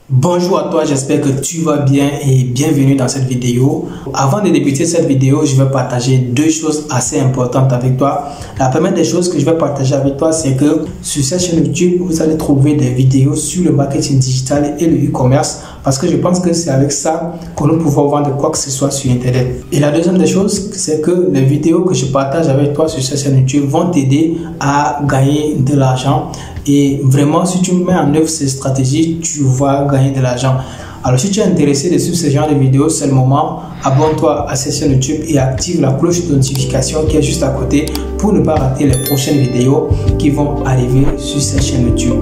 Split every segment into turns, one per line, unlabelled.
Bonjour à toi, j'espère que tu vas bien et bienvenue dans cette vidéo. Avant de débuter cette vidéo, je vais partager deux choses assez importantes avec toi. La première des choses que je vais partager avec toi, c'est que sur cette chaîne YouTube, vous allez trouver des vidéos sur le marketing digital et le e-commerce parce que je pense que c'est avec ça que nous pouvons vendre quoi que ce soit sur Internet. Et la deuxième des choses, c'est que les vidéos que je partage avec toi sur cette chaîne YouTube vont t'aider à gagner de l'argent. Et vraiment, si tu mets en œuvre ces stratégies, tu vas gagner de l'argent. Alors, si tu es intéressé de suivre ce genre de vidéos, c'est le moment. Abonne-toi à cette chaîne YouTube et active la cloche de notification qui est juste à côté pour ne pas rater les prochaines vidéos qui vont arriver sur cette chaîne YouTube.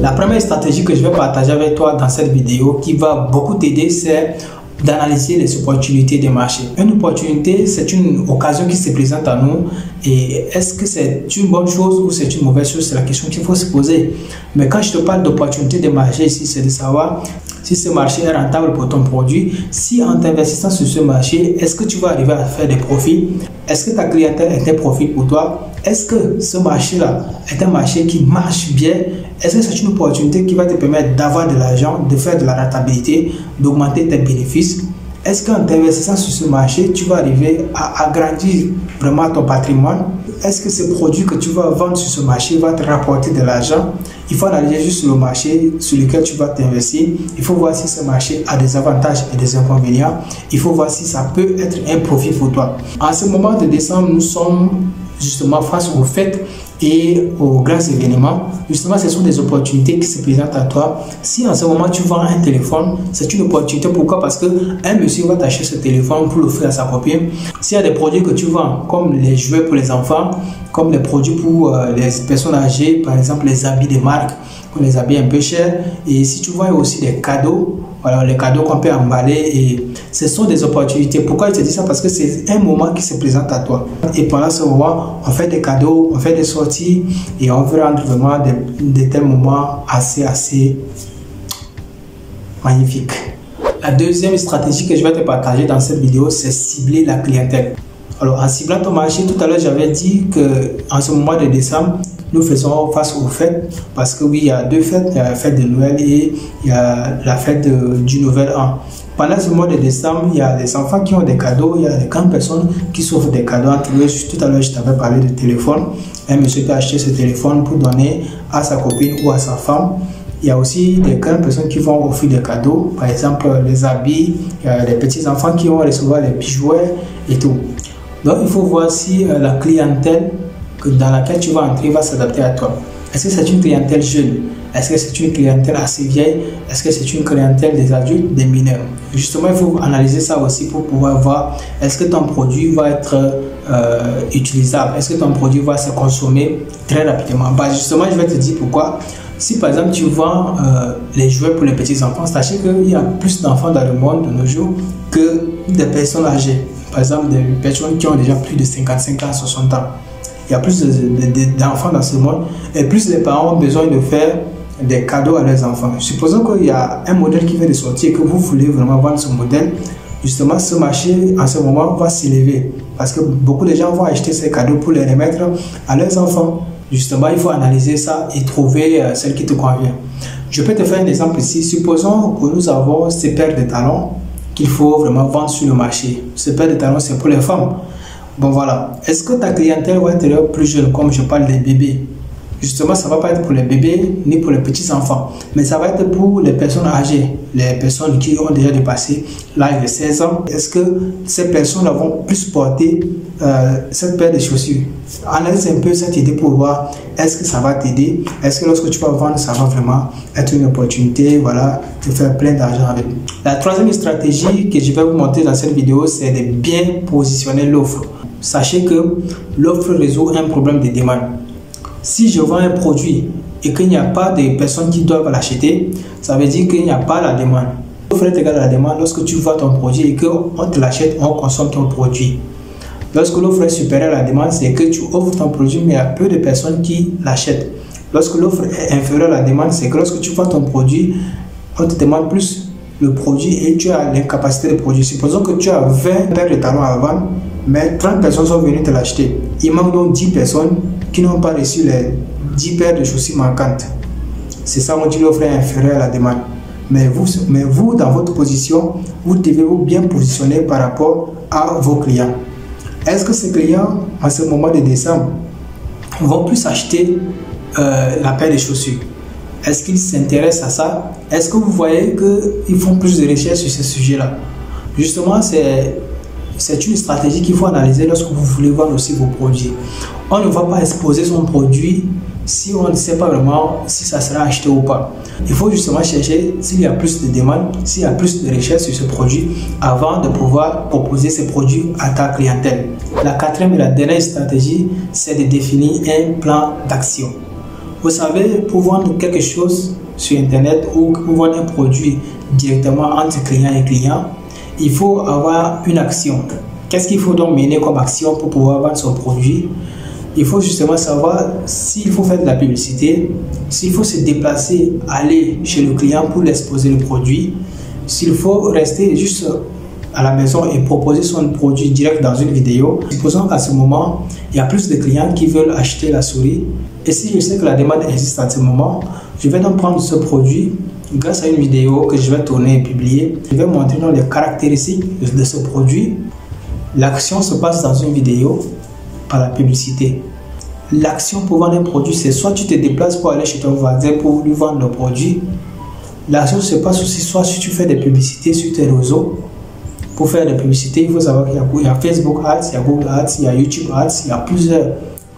La première stratégie que je vais partager avec toi dans cette vidéo qui va beaucoup t'aider, c'est d'analyser les opportunités des marchés. Une opportunité, c'est une occasion qui se présente à nous et est-ce que c'est une bonne chose ou c'est une mauvaise chose? C'est la question qu'il faut se poser. Mais quand je te parle d'opportunité des marchés ici, c'est de savoir si ce marché est rentable pour ton produit, si en t'investissant sur ce marché, est-ce que tu vas arriver à faire des profits? Est-ce que ta clientèle est un profit pour toi? Est-ce que ce marché-là est un marché qui marche bien? Est-ce que c'est une opportunité qui va te permettre d'avoir de l'argent, de faire de la rentabilité, d'augmenter tes bénéfices? Est-ce qu'en t'investissant sur ce marché, tu vas arriver à agrandir vraiment ton patrimoine? Est-ce que ce produit que tu vas vendre sur ce marché va te rapporter de l'argent? Il faut analyser juste le marché sur lequel tu vas t'investir. Il faut voir si ce marché a des avantages et des inconvénients. Il faut voir si ça peut être un profit pour toi. En ce moment de décembre, nous sommes justement face aux fêtes et aux grands événements. Justement, ce sont des opportunités qui se présentent à toi. Si en ce moment tu vends un téléphone, c'est une opportunité. Pourquoi? Parce qu'un monsieur va t'acheter ce téléphone pour l'offrir à sa copine. S'il y a des produits que tu vends, comme les jouets pour les enfants, comme les produits pour les personnes âgées, par exemple les habits de marque, les habits un peu chers, et si tu vends aussi des cadeaux, voilà, les cadeaux qu'on peut emballer, et ce sont des opportunités. Pourquoi je te dis ça? Parce que c'est un moment qui se présente à toi. Et pendant ce moment, on fait des cadeaux, on fait des sorties, et on veut rendre vraiment des tels moments assez magnifiques. La deuxième stratégie que je vais te partager dans cette vidéo, c'est cibler la clientèle. Alors, en ciblant ton marché, tout à l'heure, j'avais dit qu'en ce mois de décembre, nous faisons face aux fêtes parce que oui, il y a deux fêtes, il y a la fête de Noël et il y a la fête du Nouvel An. Pendant ce mois de décembre, il y a des enfants qui ont des cadeaux, il y a des grandes personnes qui s'offrent des cadeaux entre eux. Tout à l'heure, je t'avais parlé de téléphone. Un monsieur peut acheter ce téléphone pour donner à sa copine ou à sa femme. Il y a aussi des grandes personnes qui vont offrir des cadeaux, par exemple les habits, il y a des petits enfants qui vont recevoir les petits jouets et tout. Donc, il faut voir si la clientèle dans laquelle tu vas entrer va s'adapter à toi. Est-ce que c'est une clientèle jeune? Est-ce que c'est une clientèle assez vieille? Est-ce que c'est une clientèle des adultes, des mineurs? Justement, il faut analyser ça aussi pour pouvoir voir est-ce que ton produit va être utilisable? Est-ce que ton produit va se consommer très rapidement? Bah, justement, je vais te dire pourquoi. Si par exemple tu vends les jouets pour les petits enfants, sachez qu'il y a plus d'enfants dans le monde de nos jours que des personnes âgées. Par exemple, des personnes qui ont déjà plus de 55 ans, 60 ans. Il y a plus d'enfants dans ce monde et plus les parents ont besoin de faire des cadeaux à leurs enfants. Supposons qu'il y a un modèle qui vient de sortir et que vous voulez vraiment vendre ce modèle. Justement, ce marché en ce moment va s'élever parce que beaucoup de gens vont acheter ces cadeaux pour les remettre à leurs enfants. Justement, il faut analyser ça et trouver celle qui te convient. Je peux te faire un exemple ici. Supposons que nous avons ces paires de talons qu'il faut vraiment vendre sur le marché. Ces paires de talons, c'est pour les femmes. Bon voilà, est-ce que ta clientèle va être plus jeune, comme je parle des bébés? Justement, ça ne va pas être pour les bébés ni pour les petits enfants, mais ça va être pour les personnes âgées, les personnes qui ont déjà dépassé l'âge de 16 ans. Est-ce que ces personnes vont plus porter cette paire de chaussures? Analyse un peu cette idée pour voir est-ce que ça va t'aider, est-ce que lorsque tu vas vendre, ça va vraiment être une opportunité, voilà, de faire plein d'argent avec. La troisième stratégie que je vais vous montrer dans cette vidéo, c'est de bien positionner l'offre. Sachez que l'offre résout un problème de demande. Si je vends un produit et qu'il n'y a pas de personnes qui doivent l'acheter, ça veut dire qu'il n'y a pas la demande. L'offre est égale à la demande lorsque tu vends ton produit et qu'on te l'achète, on consomme ton produit. Lorsque l'offre est supérieure à la demande, c'est que tu offres ton produit mais il y a peu de personnes qui l'achètent. Lorsque l'offre est inférieure à la demande, c'est que lorsque tu vends ton produit, on te demande plus le produit et tu as l'incapacité de produire. Supposons que tu as 20 paires de talons à vendre, mais 30 personnes sont venues te l'acheter. il manque donc 10 personnes qui n'ont pas reçu les 10 paires de chaussures manquantes. C'est ça, on dit l'offre est inférieure à la demande. Mais vous, dans votre position, vous devez vous bien positionner par rapport à vos clients. Est-ce que ces clients, à ce moment de décembre, vont plus acheter la paire de chaussures? Est-ce qu'ils s'intéressent à ça? Est-ce que vous voyez qu'ils font plus de recherches sur ce sujet-là? Justement, c'est une stratégie qu'il faut analyser lorsque vous voulez vendre aussi vos produits. On ne va pas exposer son produit si on ne sait pas vraiment si ça sera acheté ou pas. Il faut justement chercher s'il y a plus de demandes, s'il y a plus de recherches sur ce produit avant de pouvoir proposer ces produits à ta clientèle. La quatrième et la dernière stratégie, c'est de définir un plan d'action. Vous savez, pour vendre quelque chose sur Internet ou pour vendre un produit directement entre client et client, il faut avoir une action. Qu'est-ce qu'il faut donc mener comme action pour pouvoir vendre son produit? Il faut justement savoir s'il faut faire de la publicité, s'il faut se déplacer, aller chez le client pour l'exposer le produit, s'il faut rester juste à la maison et proposer son produit direct dans une vidéo. Supposons qu'à ce moment, il y a plus de clients qui veulent acheter la souris. Et si je sais que la demande existe à ce moment, je vais donc prendre ce produit grâce à une vidéo que je vais tourner et publier. Je vais montrer donc les caractéristiques de ce produit. L'action se passe dans une vidéo par la publicité. L'action pour vendre un produit, c'est soit tu te déplaces pour aller chez ton voisin pour lui vendre le produit. L'action se passe aussi soit si tu fais des publicités sur tes réseaux. Pour faire des publicités, il faut savoir qu'il y a Facebook Ads, il y a Google Ads, il y a YouTube Ads, il y a plusieurs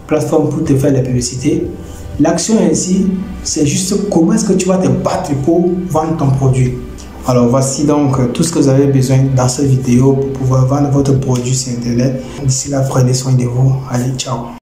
plateformes pour te faire des publicités. L'action ainsi, c'est juste comment est-ce que tu vas te battre pour vendre ton produit. Alors voici donc tout ce que vous avez besoin dans cette vidéo pour pouvoir vendre votre produit sur Internet. D'ici là, prenez soin de vous. Allez, ciao.